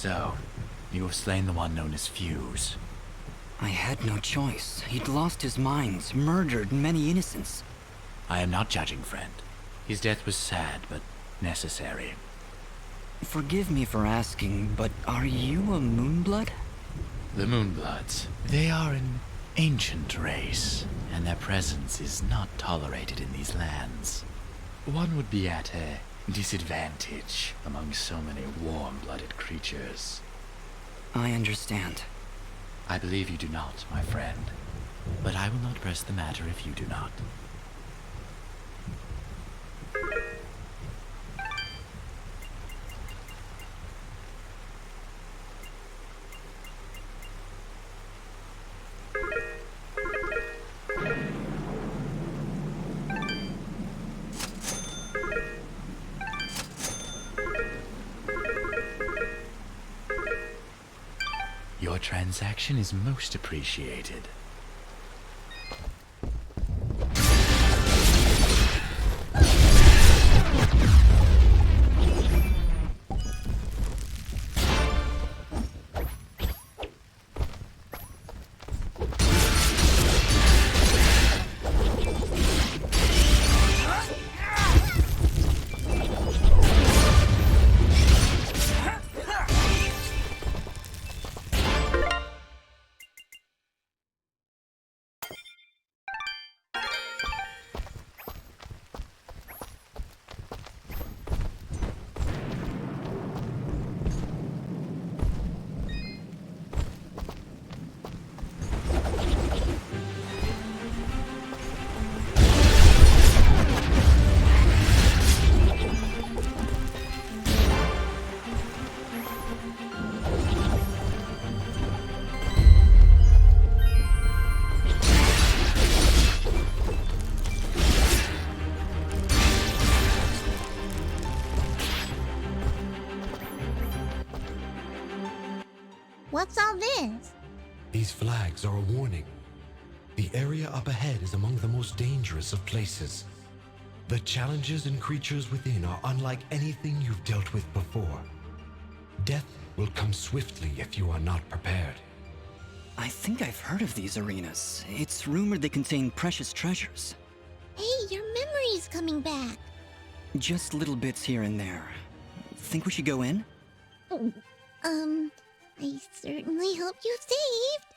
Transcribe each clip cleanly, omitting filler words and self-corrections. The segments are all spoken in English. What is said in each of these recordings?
So, you have slain the one known as Fuse. I had no choice. He'd lost his mind, murdered many innocents. I am not judging, friend. His death was sad, but necessary. Forgive me for asking, but are you a Moonblood? The Moonbloods. They are an ancient race, and their presence is not tolerated in these lands. One would be at a disadvantage among so many warm-blooded creatures. I understand. I believe you do not, my friend. But I will not press the matter if you do not. Your transaction is most appreciated. What's all this? These flags are a warning. The area up ahead is among the most dangerous of places. The challenges and creatures within are unlike anything you've dealt with before. Death will come swiftly if you are not prepared. I think I've heard of these arenas. It's rumored they contain precious treasures. Hey, your memory's coming back. Just little bits here and there. Think we should go in? I certainly hope you saved.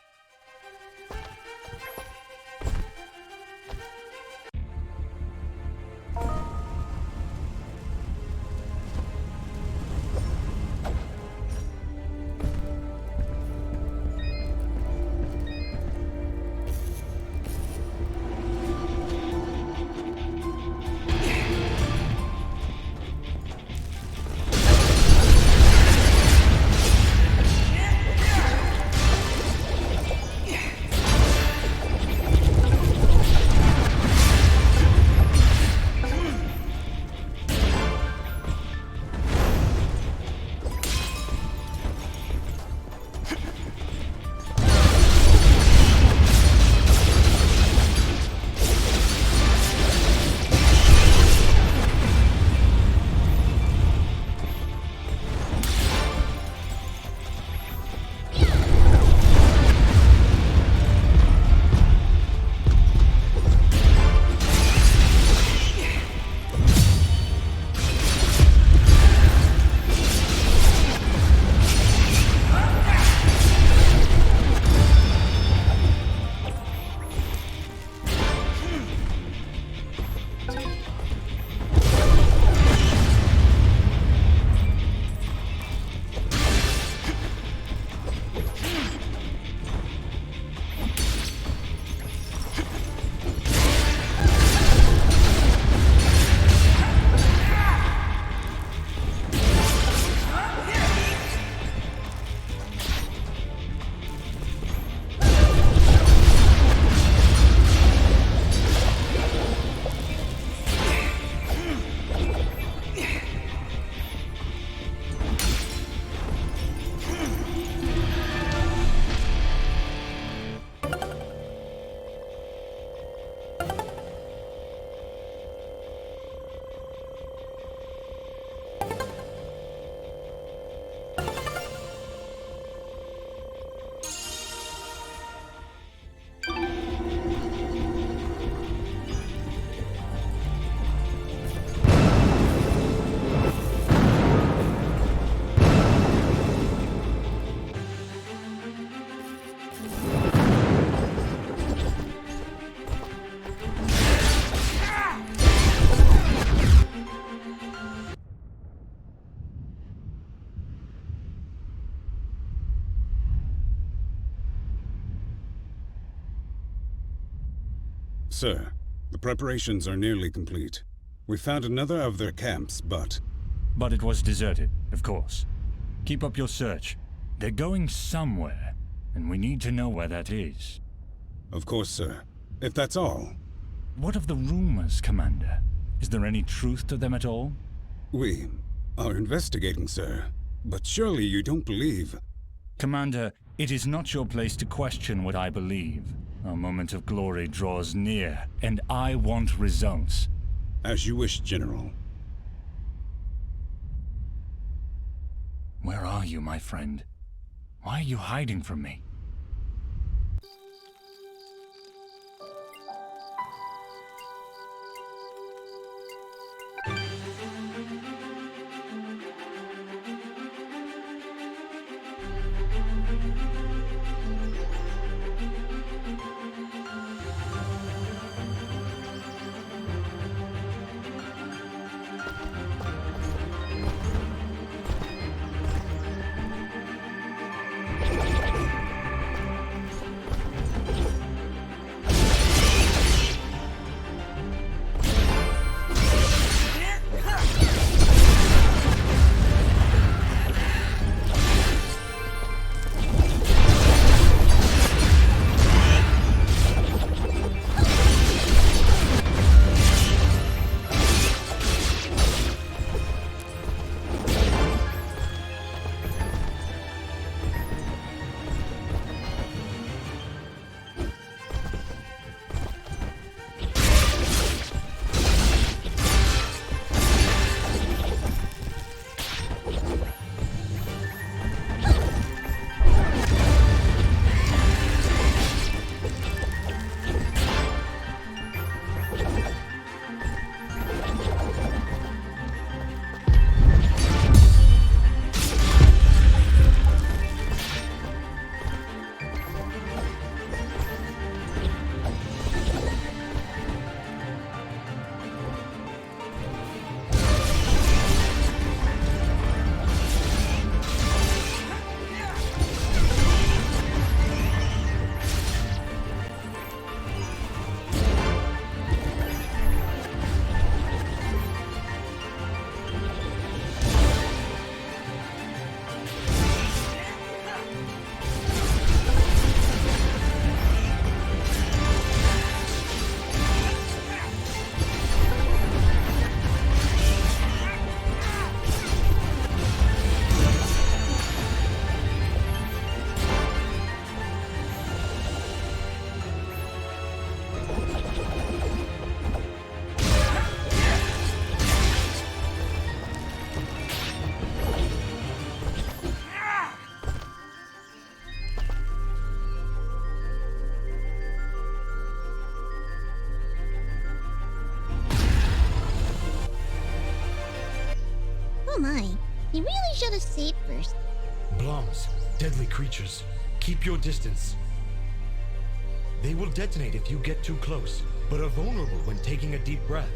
Sir, the preparations are nearly complete. We found another of their camps, but But it was deserted, of course. Keep up your search. They're going somewhere, and we need to know where that is. of course, sir. If that's all, What of the rumors, Commander? Is there any truth to them at all? we are investigating, sir. But surely you don't believe... Commander, it is not your place to question what I believe. Our moment of glory draws near, and I want results. As you wish, General. Where are you, my friend? Why are you hiding from me? Oh my, you really should have saved first. Bloms, deadly creatures. Keep your distance. They will detonate if you get too close, but are vulnerable when taking a deep breath.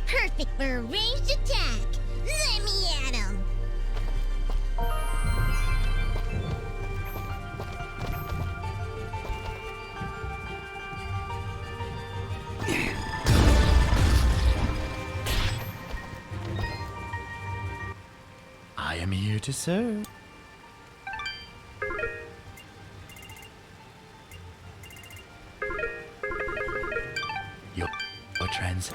Perfect for a ranged attack. Let me at him. I am here to serve. Your trans...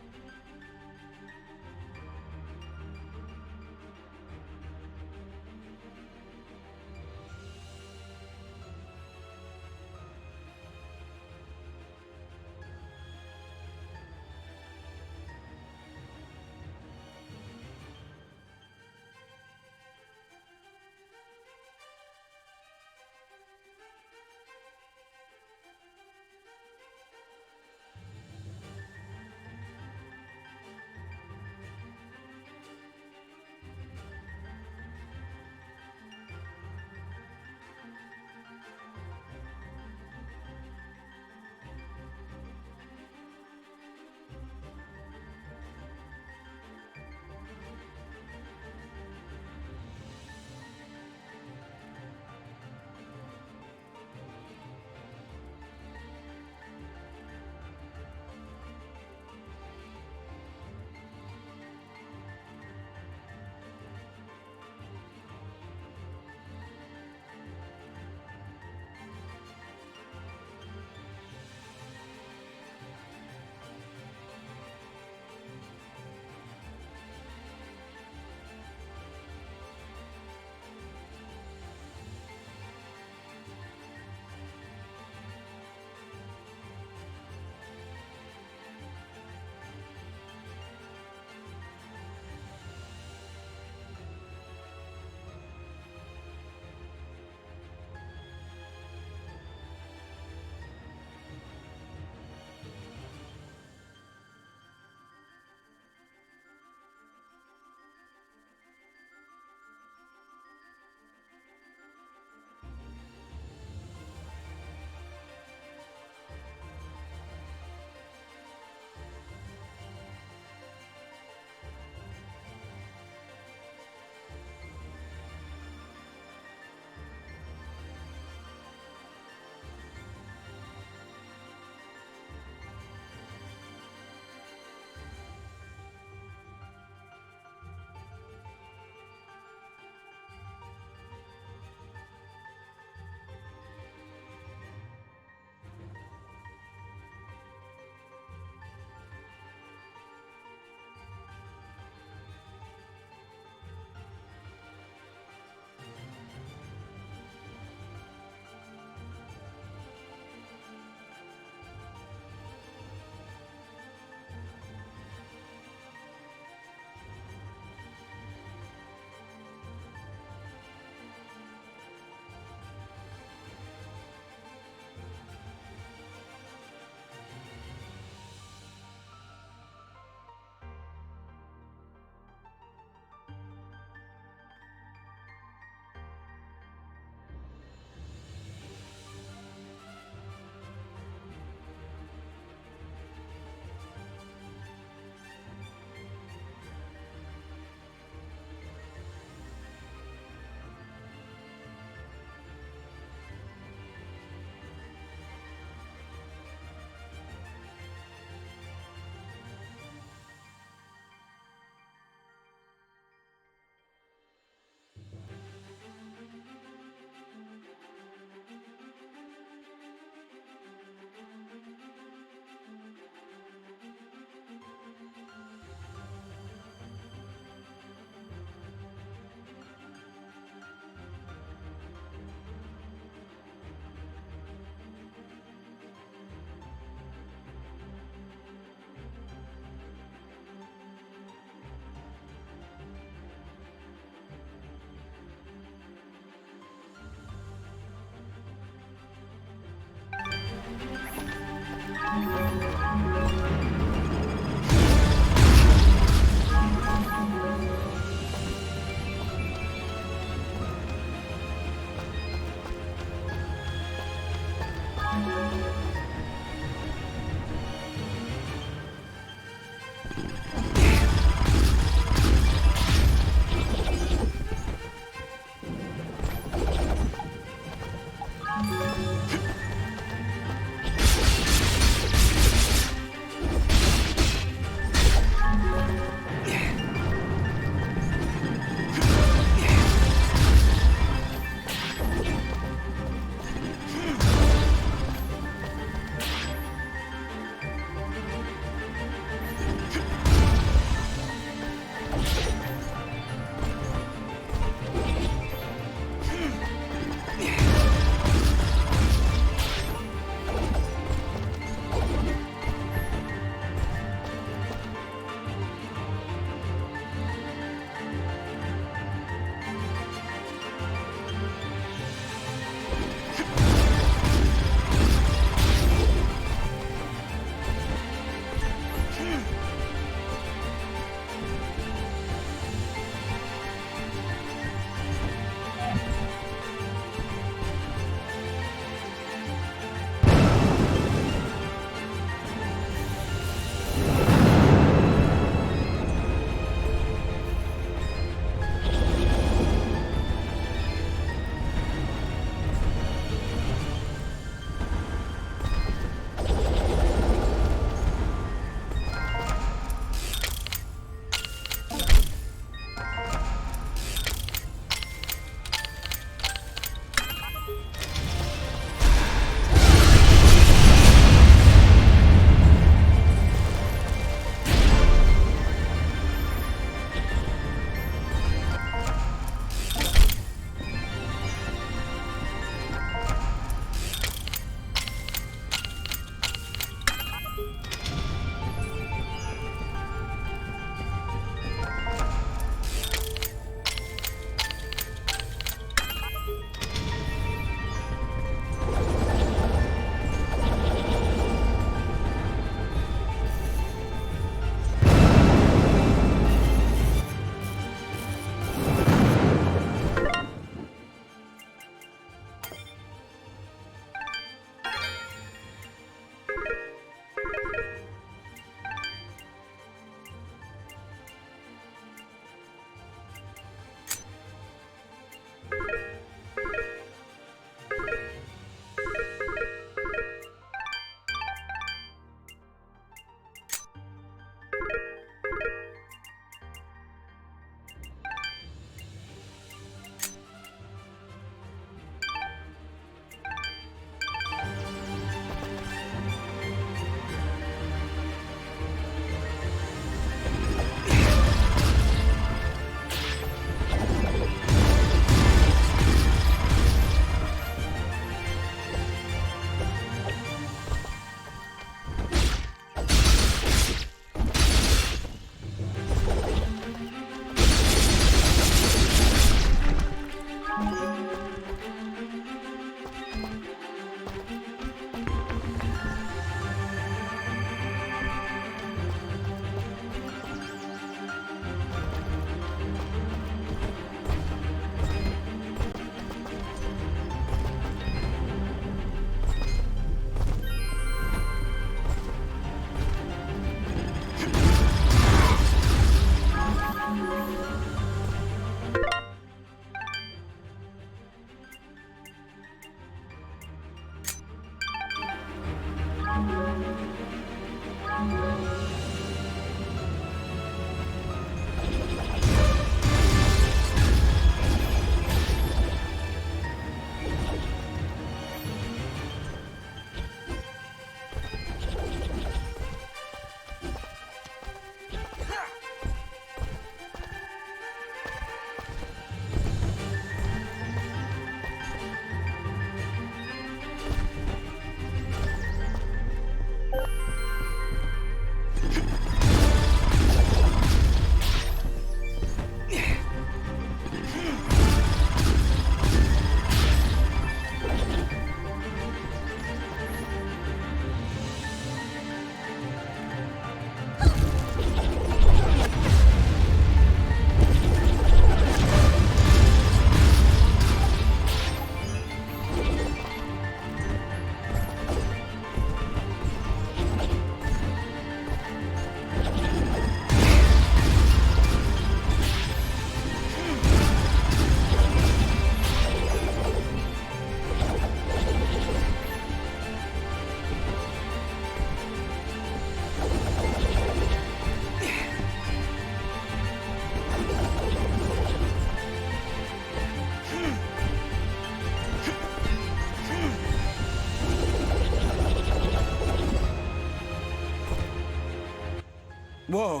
Whoa,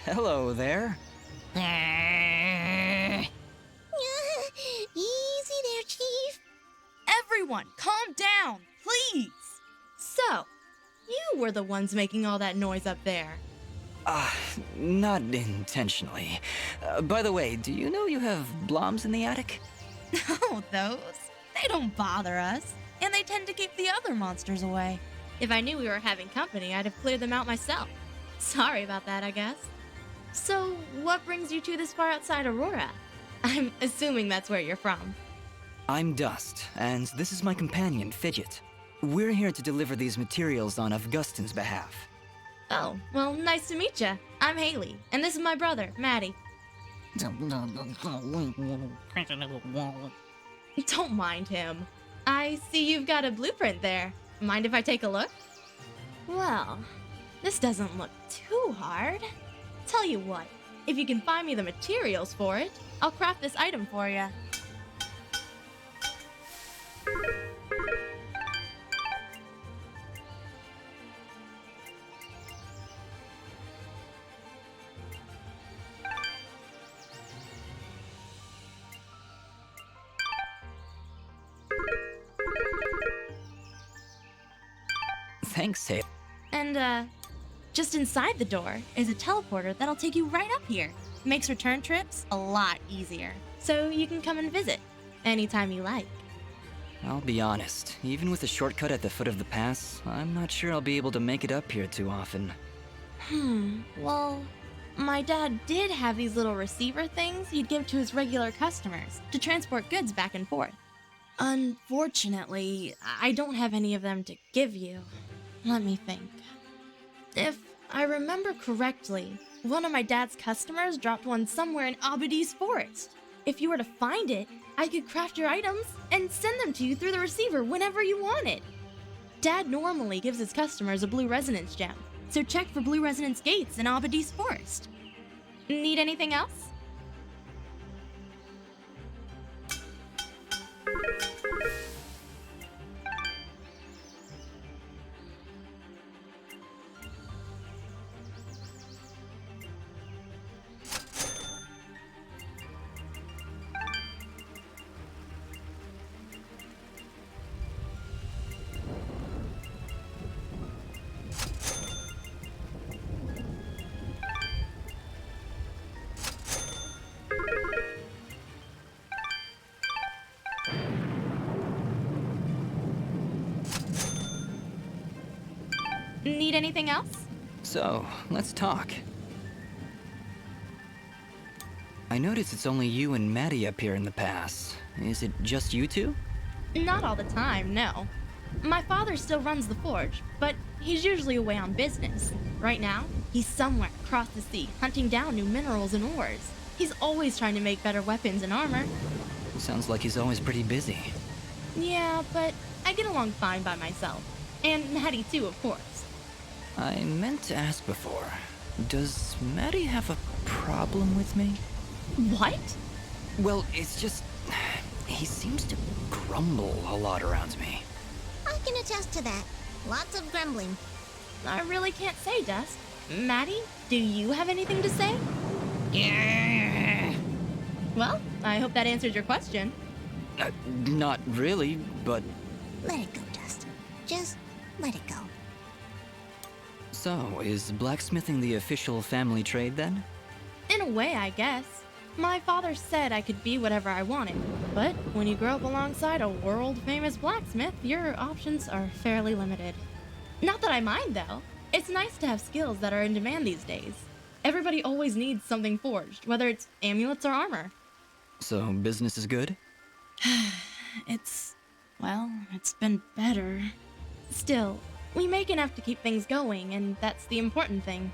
hello there. Easy there, Chief. Everyone, calm down, please. So, you were the ones making all that noise up there. Not intentionally. By the way, do you know you have bloms in the attic? Oh, those? They don't bother us, and they tend to keep the other monsters away. If I knew we were having company, I'd have cleared them out myself. Sorry about that, I guess. So, what brings you two this far outside Aurora? I'm assuming that's where you're from. I'm Dust, and this is my companion, Fidget. We're here to deliver these materials on Augustin's behalf. Oh, well, nice to meet ya. I'm Haley, and this is my brother, Maddie. Don't mind him. I see you've got a blueprint there. Mind if I take a look? Well, this doesn't look too hard. Tell you what, if you can find me the materials for it, I'll craft this item for you. Thanks, Haley. And, just inside the door is a teleporter that'll take you right up here. Makes return trips a lot easier. So you can come and visit anytime you like. I'll be honest, even with a shortcut at the foot of the pass, I'm not sure I'll be able to make it up here too often. Well, my dad did have these little receiver things he'd give to his regular customers to transport goods back and forth. Unfortunately, I don't have any of them to give you. Let me think. If I remember correctly, one of my dad's customers dropped one somewhere in Abadi's forest. If you were to find it, I could craft your items and send them to you through the receiver whenever you wanted. Dad normally gives his customers a blue resonance gem, so check for blue resonance gates in Abadi's forest. Need anything else? Need anything else? So, let's talk. I notice it's only you and Maddie up here in the pass. Is it just you two? Not all the time, no. My father still runs the forge, but he's usually away on business. Right now, he's somewhere across the sea hunting down new minerals and ores. He's always trying to make better weapons and armor. Sounds like he's always pretty busy. Yeah, but I get along fine by myself. And Maddie too, of course. I meant to ask before. Does Maddie have a problem with me? What? Well, it's just... he seems to grumble a lot around me. I can attest to that. Lots of grumbling. I really can't say, Dust. Maddie, do you have anything to say? Yeah. Well, I hope that answers your question. Not really, but... Let it go, Dust. Just let it go. So, is blacksmithing the official family trade then? In a way, I guess. My father said I could be whatever I wanted, but when you grow up alongside a world-famous blacksmith, your options are fairly limited. Not that I mind, though. It's nice to have skills that are in demand these days. Everybody always needs something forged, whether it's amulets or armor. So, business is good? It's been better. Still, we make enough to keep things going, and that's the important thing.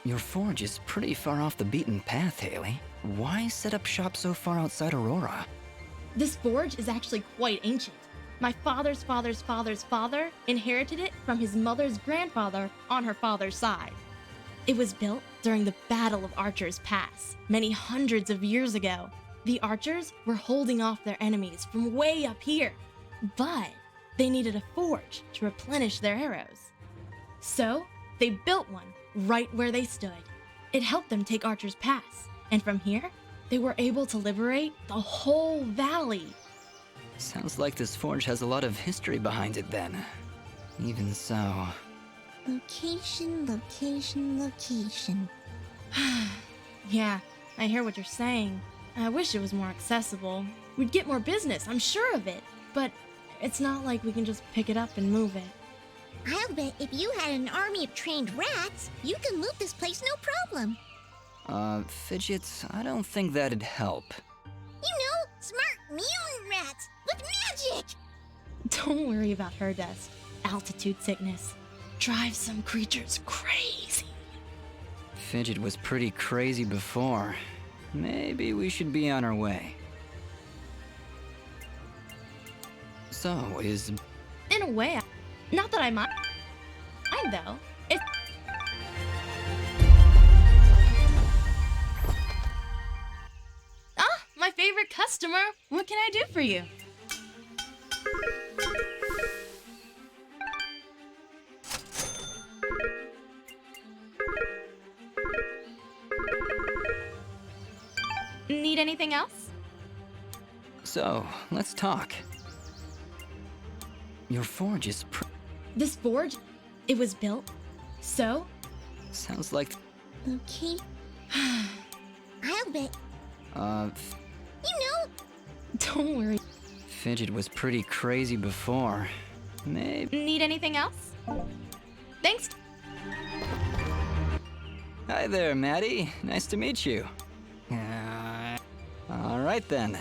Your forge is pretty far off the beaten path, Haley. Why set up shop so far outside Aurora? This forge is actually quite ancient. My father's father's father's father inherited it from his mother's grandfather on her father's side. It was built during the Battle of Archer's Pass, many hundreds of years ago. The archers were holding off their enemies from way up here, but they needed a forge to replenish their arrows. So, They built one right where they stood. It helped them take Archer's Pass, and from here, they were able to liberate the whole valley. Sounds like this forge has a lot of history behind it then. Even so... Location, location, location. Yeah, I hear what you're saying. I wish it was more accessible. We'd get more business, I'm sure of it. But it's not like we can just pick it up and move it. I'll bet if you had an army of trained rats, you can loot this place no problem. Fidget, I don't think that'd help. You know, smart mutant rats with magic! Don't worry about her dust. Altitude sickness drives some creatures crazy. Fidget was pretty crazy before. Maybe we should be on our way. So, In a way, not that I mind though. It's... Ah, my favorite customer. What can I do for you? Need anything else? So, let's talk. Your forge is This forge, it was built. So? Sounds like... Okay. I'll bet. You know... Don't worry. Fidget was pretty crazy before. Maybe... Need anything else? Thanks. Hi there, Maddie. Nice to meet you. All right then.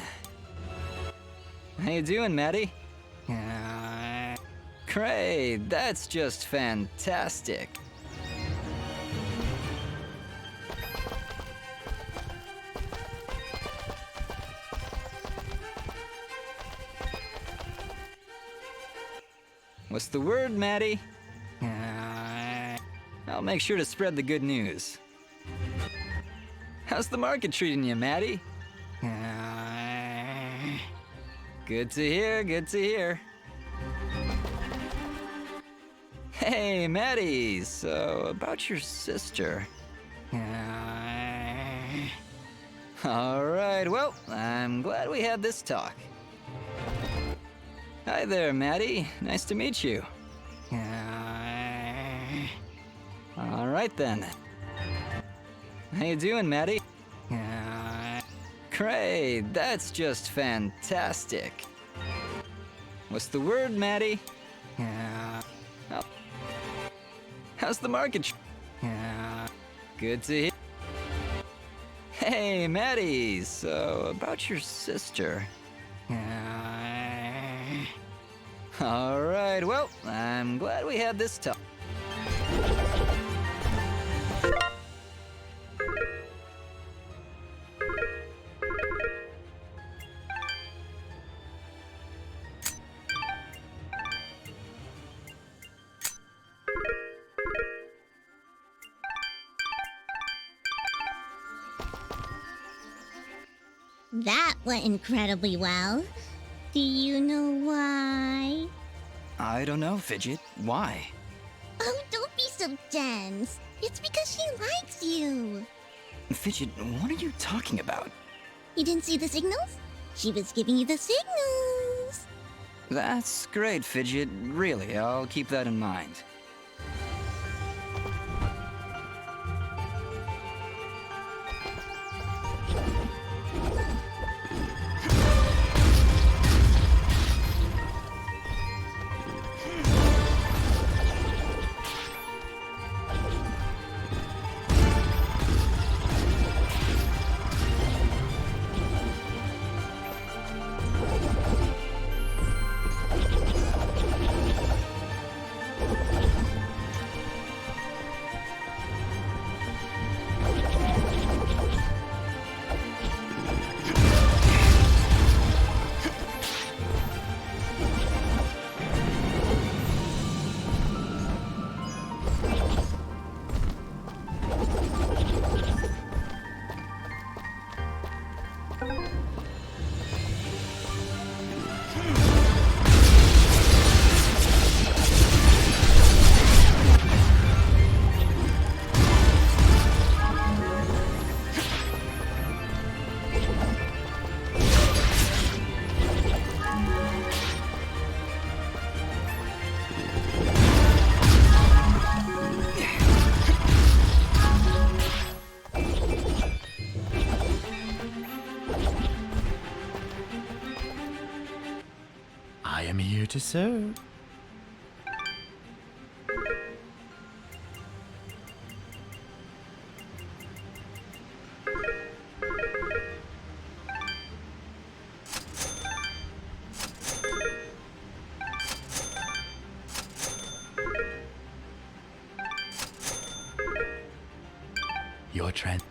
How you doing, Maddie? Great, that's just fantastic. What's the word, Maddie? I'll make sure to spread the good news. How's the market treating you, Maddie? Good to hear, good to hear. Hey, Maddie, so about your sister. All right, well, I'm glad we had this talk. Hi there, Maddie. Nice to meet you. All right then. How you doing, Maddie? Great, that's just fantastic. What's the word, Maddie? How's the market? Good to hear. Hey, Maddie, so about your sister. All right, well, I'm glad we had this talk. That went incredibly well. Do you know why? I don't know, Fidget. Why? Oh, don't be so dense. It's because she likes you. Fidget, what are you talking about? You didn't see the signals? She was giving you the signals. That's great, Fidget. Really, I'll keep that in mind. to serve. Your trend.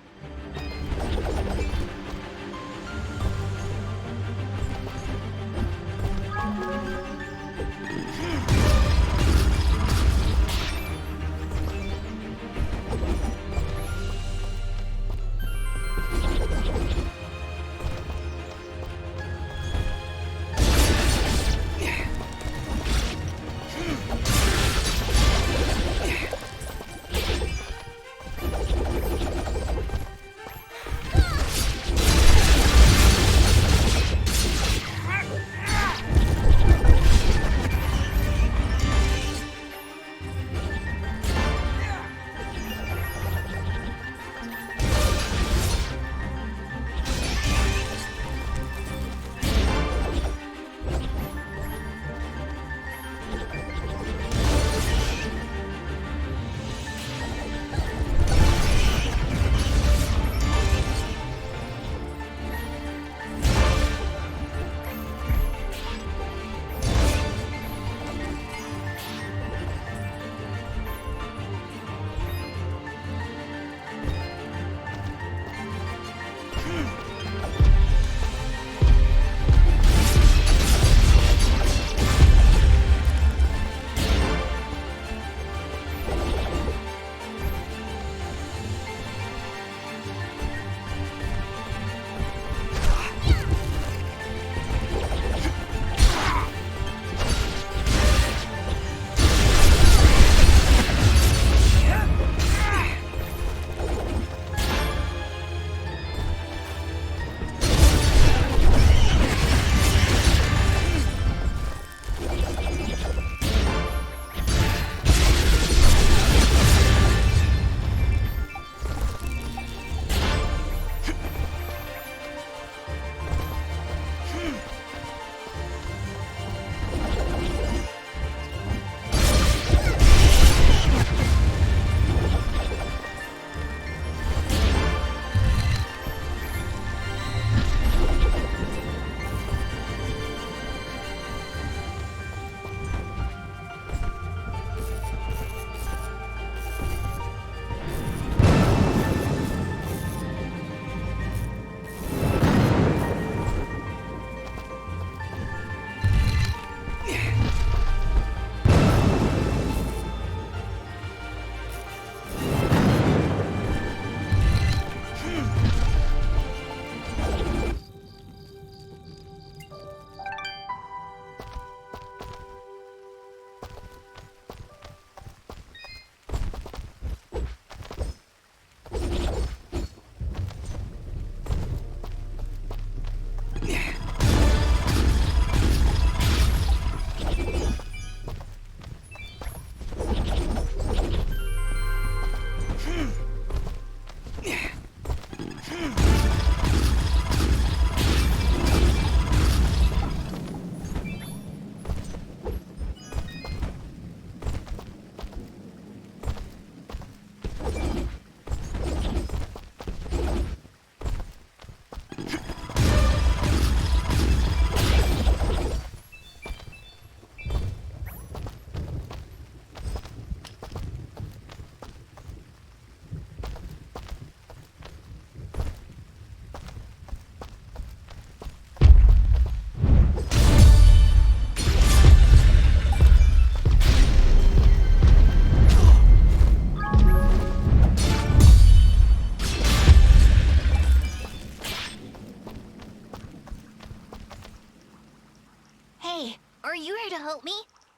Are you here to help me?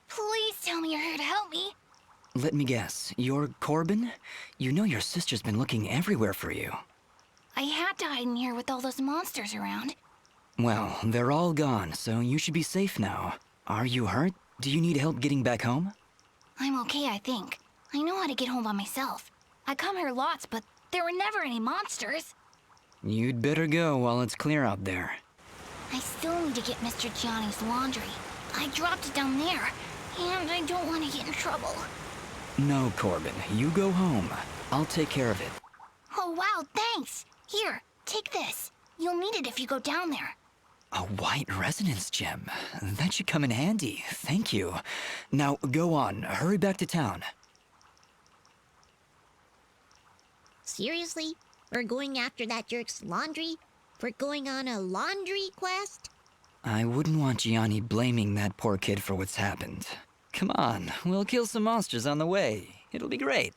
Please tell me you're here to help me. Let me guess, you're Corbin? You know your sister's been looking everywhere for you. I had to hide in here with all those monsters around. Well, they're all gone, so you should be safe now. Are you hurt? Do you need help getting back home? I'm okay, I think. I know how to get home by myself. I come here lots, but there were never any monsters. You'd better go while it's clear out there. I still need to get Mr. Gianni's laundry. I dropped it down there, and I don't want to get in trouble. No, Corbin, you go home. I'll take care of it. Oh wow, thanks! Here, take this. You'll need it if you go down there. A white resonance gem. That should come in handy. Thank you. Now, go on. Hurry back to town. Seriously? We're going after that jerk's laundry? We're going on a laundry quest? I wouldn't want Gianni blaming that poor kid for what's happened. Come on, we'll kill some monsters on the way. It'll be great.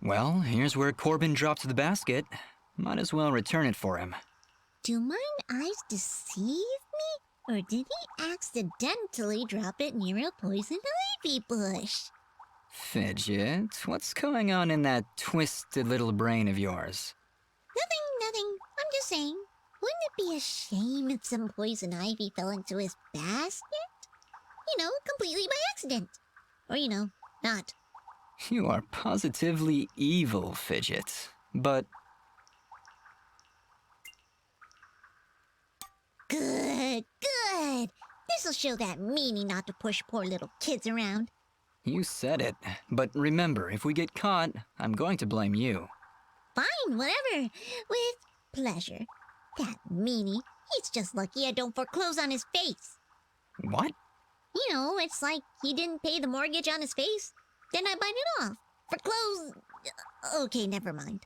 Well, here's where Corbin dropped the basket. Might as well return it for him. Do mine eyes deceive me? Or did he accidentally drop it near a poison ivy bush? Fidget, what's going on in that twisted little brain of yours? Nothing. I'm just saying. Wouldn't it be a shame if some poison ivy fell into his basket? Completely by accident. Or, not. You are positively evil, Fidget. But Good. This'll show that meanie not to push poor little kids around. you said it. But remember, if we get caught, I'm going to blame you. Fine, whatever. With pleasure. That meanie. He's just lucky I don't foreclose on his face. What? It's like he didn't pay the mortgage on his face. Then I bite it off. Foreclose... Okay, never mind.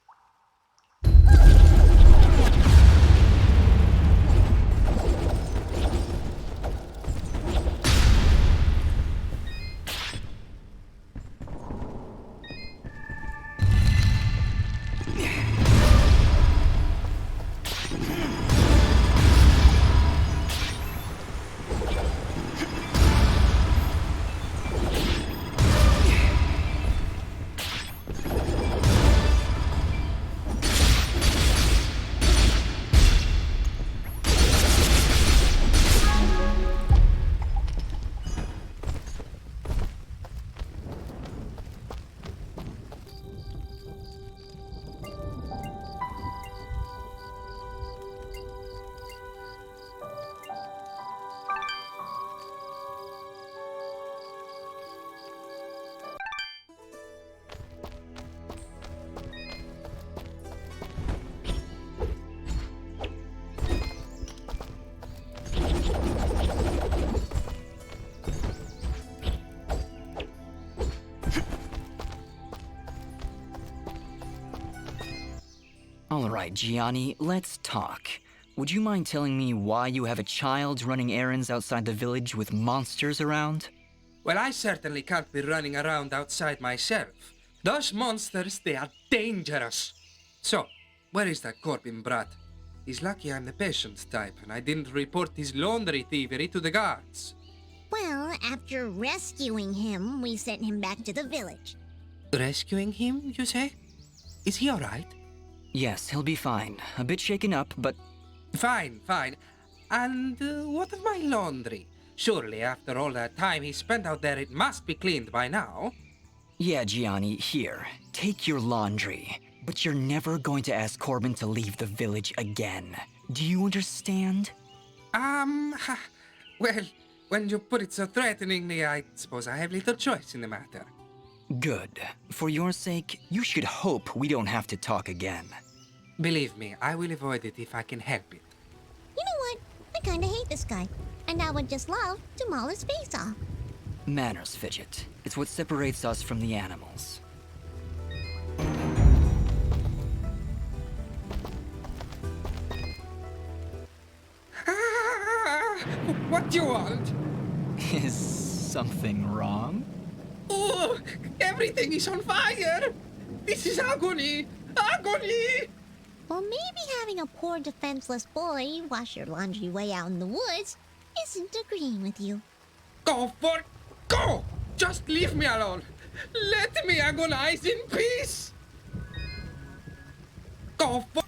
All right, Gianni, let's talk. Would you mind telling me why you have a child running errands outside the village with monsters around? Well, I certainly can't be running around outside myself. Those monsters, they are dangerous. So, where is that Corbin brat? He's lucky I'm the patient type, and I didn't report his laundry thievery to the guards. Well, after rescuing him, we sent him back to the village. Rescuing him, you say? Is he all right? Yes, he'll be fine. A bit shaken up, but... Fine. And what of my laundry? Surely, after all that time he spent out there, it must be cleaned by now. Yeah, Gianni, here. Take your laundry. But you're never going to ask Corbin to leave the village again. Do you understand? Well, when you put it so threateningly, I suppose I have little choice in the matter. Good. For your sake, you should hope we don't have to talk again. Believe me, I will avoid it if I can help it. You know what? I kinda hate this guy. And I would just love to maul his face off. Manners, Fidget. It's what separates us from the animals. something wrong? Oh, everything is on fire! This is agony! Agony! Well, maybe having a poor defenseless boy wash your laundry way out in the woods isn't agreeing with you. Go! Just leave me alone! Let me agonize in peace! Go for...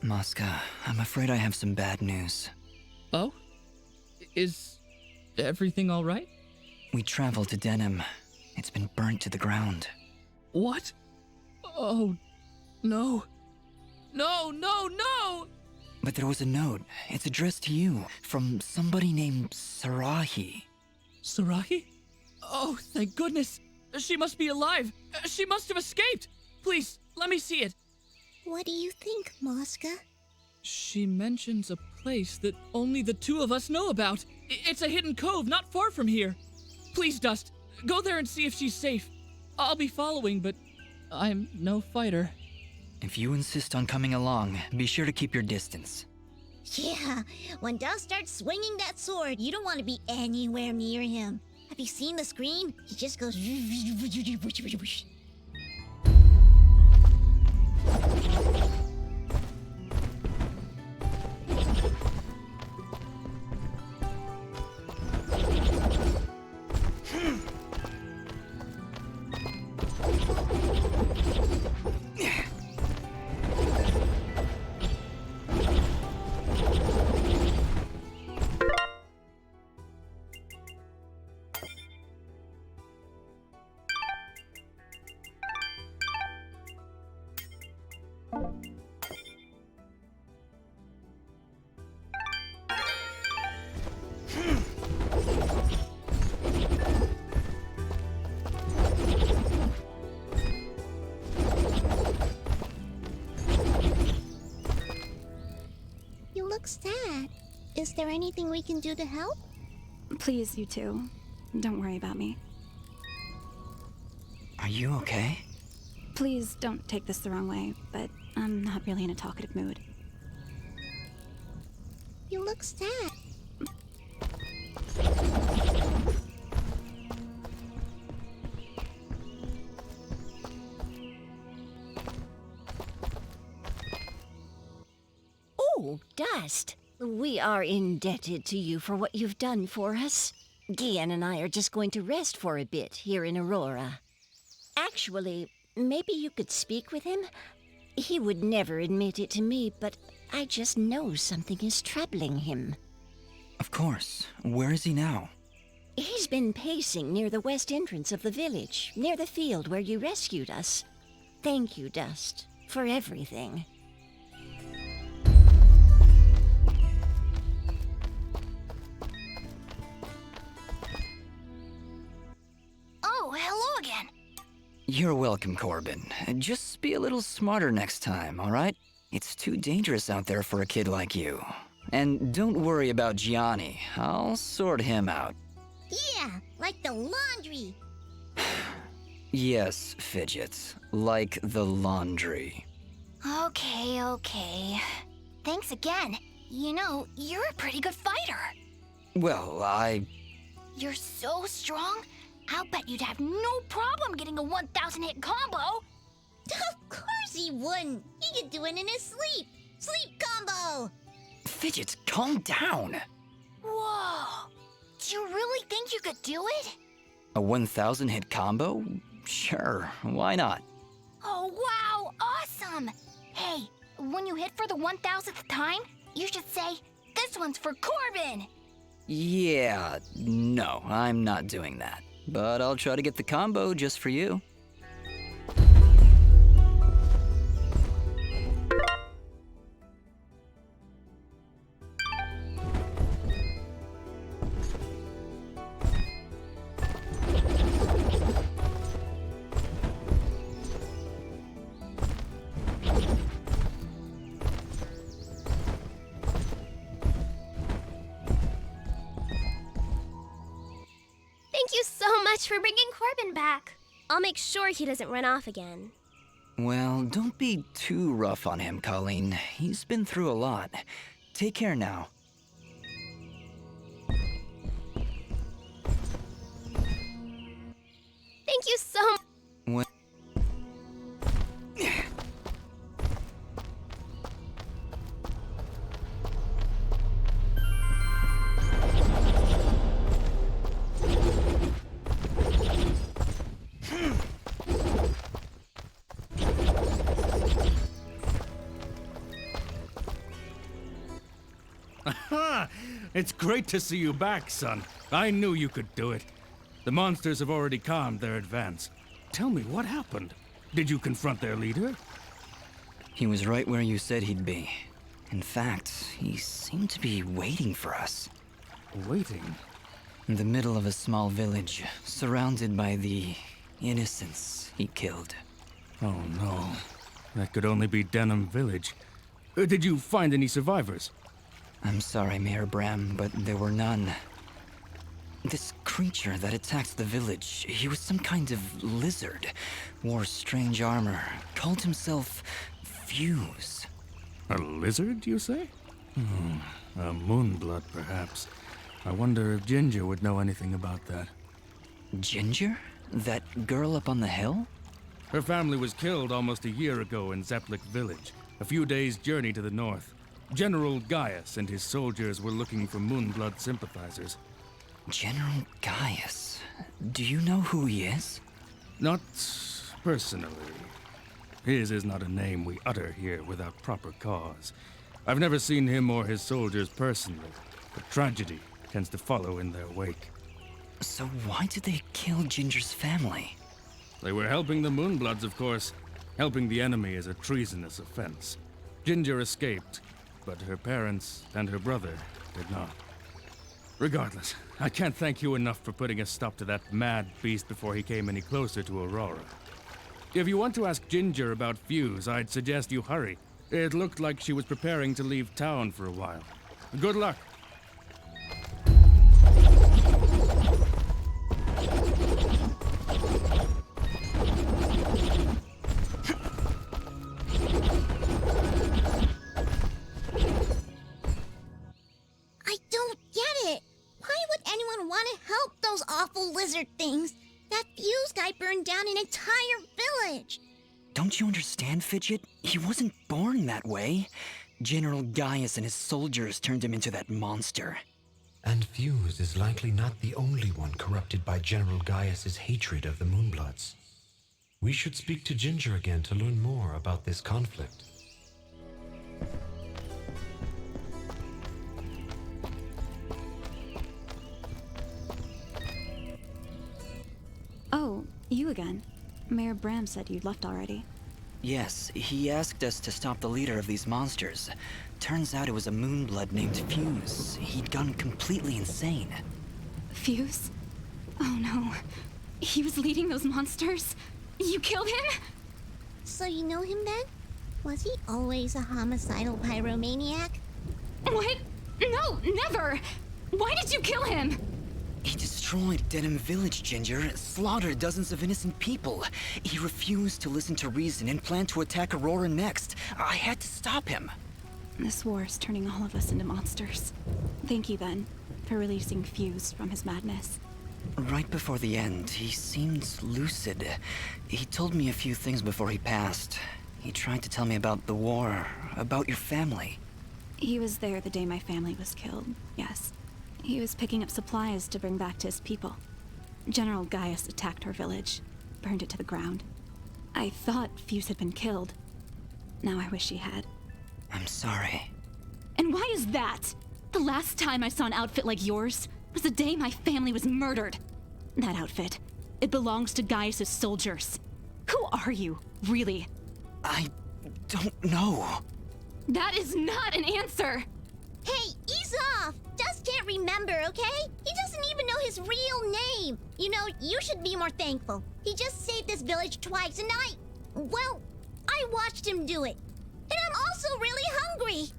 Mosca, I'm afraid I have some bad news. Oh? Is everything all right? We traveled to Denim. It's been burnt to the ground. What? Oh, no. No, no, no! But there was a note. It's addressed to you from somebody named Sarahi. Sarahi? Oh, thank goodness. She must be alive. She must have escaped. Please, let me see it. What do you think, Mosca? She mentions a place that only the two of us know about. It's a hidden cove not far from here. Please, Dust, go there and see if she's safe. I'll be following, but I'm no fighter. If you insist on coming along, be sure to keep your distance. Yeah, when Dust starts swinging that sword, you don't want to be anywhere near him. Have you seen the screen? He just goes... You look sad. Is there anything we can do to help? Please, you two. Don't worry about me. Are you okay? Please don't take this the wrong way, but I'm not really in a talkative mood. You look sad. Oh, Dust. We are indebted to you for what you've done for us. Gian and I are just going to rest for a bit here in Aurora. Actually, maybe you could speak with him? He would never admit it to me, but I just know something is troubling him. Of course. Where is he now? He's been pacing near the west entrance of the village, near the field where you rescued us. Thank you, Dust, for everything. Oh, hello again. You're welcome, Corbin. Just be a little smarter next time, alright? It's too dangerous out there for a kid like you. And don't worry about Gianni. I'll sort him out. Yeah, like the laundry. Yes, Fidgets. Like the laundry. Okay, okay. Thanks again. You know, you're a pretty good fighter. Well, You're so strong, I'll bet you'd have no problem getting a 1,000 hit combo. Of course he wouldn't. He could do it in his sleep. Sleep combo. Fidgets, calm down. Whoa. Do you really think you could do it? A 1,000 hit combo? Sure, why not? Oh, wow, awesome. Hey, when you hit for the 1,000th time, you should say, "This one's for Corbin." Yeah, no, I'm not doing that. But I'll try to get the combo just for you. much for bringing Corbin back. I'll make sure he doesn't run off again. Well, don't be too rough on him, Colleen. He's been through a lot. Take care now. Thank you so much. What? It's great to see you back, son. I knew you could do it. The monsters have already calmed their advance. Tell me, what happened? Did you confront their leader? He was right where you said he'd be. In fact, he seemed to be waiting for us. Waiting? In the middle of a small village, surrounded by the innocents he killed. Oh no. That could only be Denham Village. Did you find any survivors? I'm sorry, Mayor Bram, but there were none. This creature that attacked the village, he was some kind of lizard, wore strange armor, called himself Fuse. A lizard, you say? A moonblood, perhaps. I wonder if Ginger would know anything about that. Ginger? That girl up on the hill? Her family was killed almost a year ago in Zepplik village, a few days' journey to the north. General Gaius and his soldiers were looking for Moonblood sympathizers. General Gaius? Do you know who he is? Not personally. His is not a name we utter here without proper cause. I've never seen him or his soldiers personally, but tragedy tends to follow in their wake. So why did they kill Ginger's family? They were helping the Moonbloods, of course. Helping the enemy is a treasonous offense. Ginger escaped, but her parents and her brother did not. Regardless, I can't thank you enough for putting a stop to that mad beast before he came any closer to Aurora. If you want to ask Ginger about Fuse, I'd suggest you hurry. It looked like she was preparing to leave town for a while. Good luck. I don't get it. Why would anyone want to help those awful lizard things? That Fuse guy burned down an entire village. Don't you understand, Fidget? He wasn't born that way. General Gaius and his soldiers turned him into that monster. And Fuse is likely not the only one corrupted by General Gaius's hatred of the Moonbloods. We should speak to Ginger again to learn more about this conflict. Oh, you again. Mayor Bram said you'd left already. Yes, he asked us to stop the leader of these monsters. Turns out it was a Moonblood named Fuse. He'd gone completely insane. Fuse? Oh no. He was leading those monsters? You killed him? So you know him then? Was he always a homicidal pyromaniac? What? No, never! Why did you kill him? He destroyed Denham Village, Ginger, slaughtered dozens of innocent people. He refused to listen to reason and planned to attack Aurora next. I had to stop him. This war is turning all of us into monsters. Thank you, then, for releasing Fuse from his madness. Right before the end, he seemed lucid. He told me a few things before he passed. He tried to tell me about the war, about your family. He was there the day my family was killed, yes. He was picking up supplies to bring back to his people. General Gaius attacked our village, burned it to the ground. I thought Fuse had been killed. Now I wish he had. I'm sorry. And why is that? The last time I saw an outfit like yours was the day my family was murdered. That outfit, it belongs to Gaius' soldiers. Who are you, really? I don't know. That is not an answer! Hey, ease off! Dust can't remember, okay? He doesn't even know his real name. You know, you should be more thankful. He just saved this village twice, and I watched him do it. And I'm also really hungry.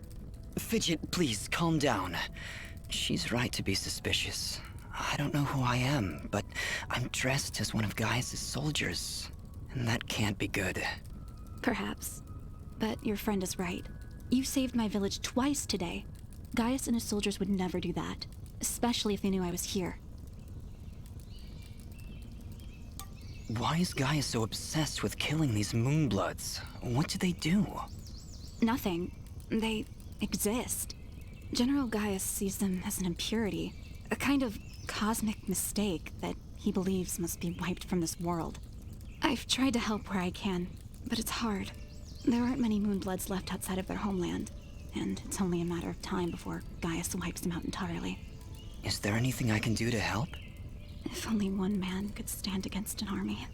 Fidget, please calm down. She's right to be suspicious. I don't know who I am, but I'm dressed as one of Gaius' soldiers. And that can't be good. Perhaps. But your friend is right. You saved my village twice today. Gaius and his soldiers would never do that, especially if they knew I was here. Why is Gaius so obsessed with killing these Moonbloods? What do they do? Nothing. They exist. General Gaius sees them as an impurity, a kind of cosmic mistake that he believes must be wiped from this world. I've tried to help where I can, but it's hard. There aren't many Moonbloods left outside of their homeland, and it's only a matter of time before Gaius wipes them out entirely. Is there anything I can do to help? If only one man could stand against an army.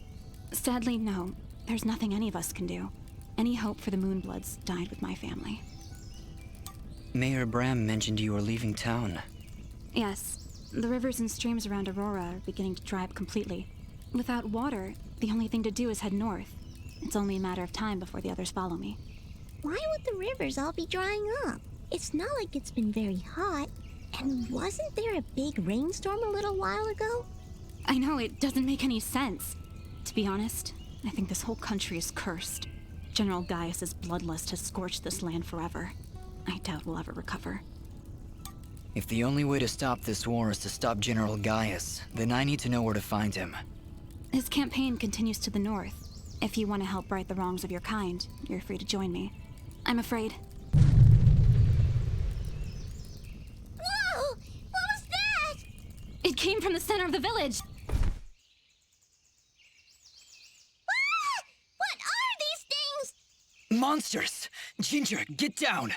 Sadly, no. There's nothing any of us can do. Any hope for the Moonbloods died with my family. Mayor Bram mentioned you were leaving town. Yes. The rivers and streams around Aurora are beginning to dry up completely. Without water, the only thing to do is head north. It's only a matter of time before the others follow me. Why would the rivers all be drying up? It's not like it's been very hot. And wasn't there a big rainstorm a little while ago? I know, it doesn't make any sense. To be honest, I think this whole country is cursed. General Gaius's bloodlust has scorched this land forever. I doubt we'll ever recover. If the only way to stop this war is to stop General Gaius, then I need to know where to find him. His campaign continues to the north. If you want to help right the wrongs of your kind, you're free to join me. I'm afraid. Whoa! What was that? It came from the center of the village! Ah! What are these things? Monsters! Ginger, get down!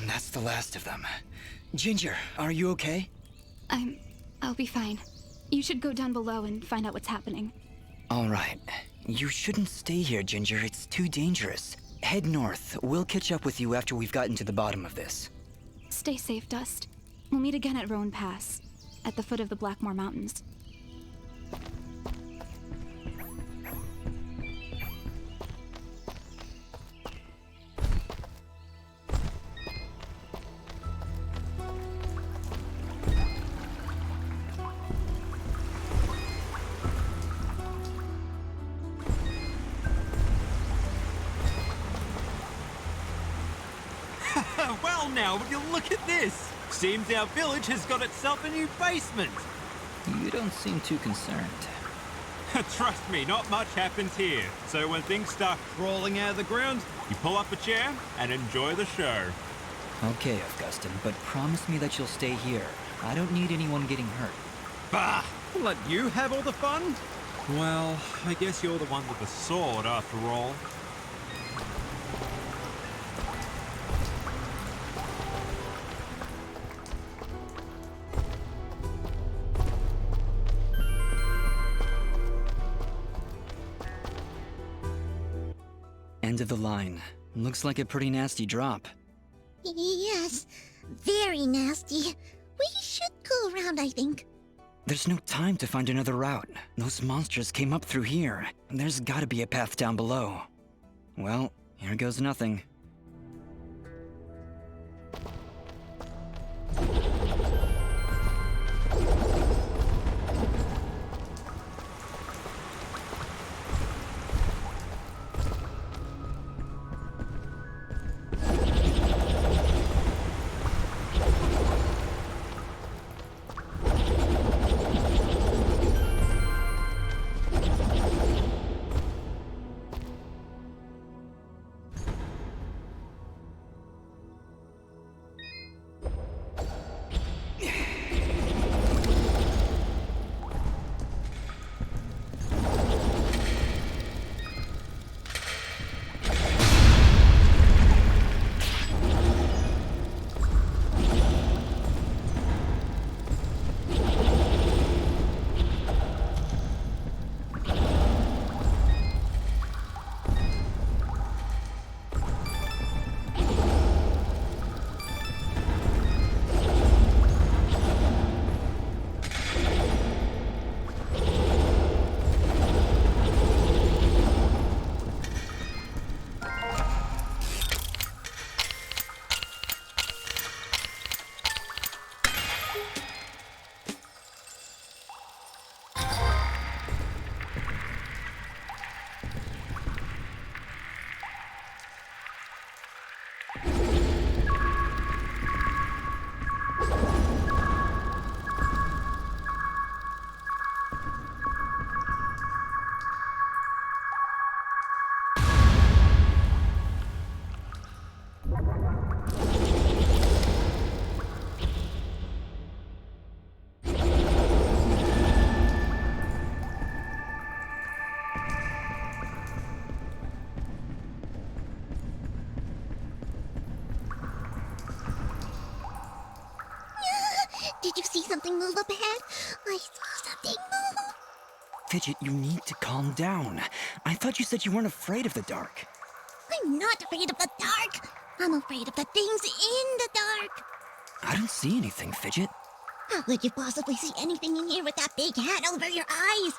That's the last of them. Ginger, are you okay? I'll be fine. You should go down below and find out what's happening. All right. You shouldn't stay here, Ginger. It's too dangerous. Head north. We'll catch up with you after we've gotten to the bottom of this. Stay safe, Dust. We'll meet again at Roan Pass, at the foot of the Blackmore Mountains. Well now, would you look at this? Seems our village has got itself a new basement. You don't seem too concerned. Trust me, not much happens here. So when things start crawling out of the ground, you pull up a chair and enjoy the show. Okay, Augustin, but promise me that you'll stay here. I don't need anyone getting hurt. Bah! Let you have all the fun? Well, I guess you're the one with the sword after all. End of the line. Looks like a pretty nasty drop. Yes, very nasty. We should go around, I think. There's no time to find another route. Those monsters came up through here. There's gotta be a path down below. Well, here goes nothing. Did you see something move up ahead? I saw something move. Fidget, you need to calm down. I thought you said you weren't afraid of the dark. I'm not afraid of the dark. I'm afraid of the things in the dark. I don't see anything, Fidget. How could you possibly see anything in here with that big hat over your eyes?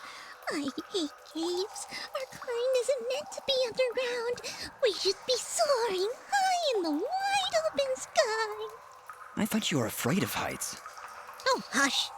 I hate caves. Our kind isn't meant to be underground. We should be soaring high in the wide open sky. I thought you were afraid of heights. Oh, hush.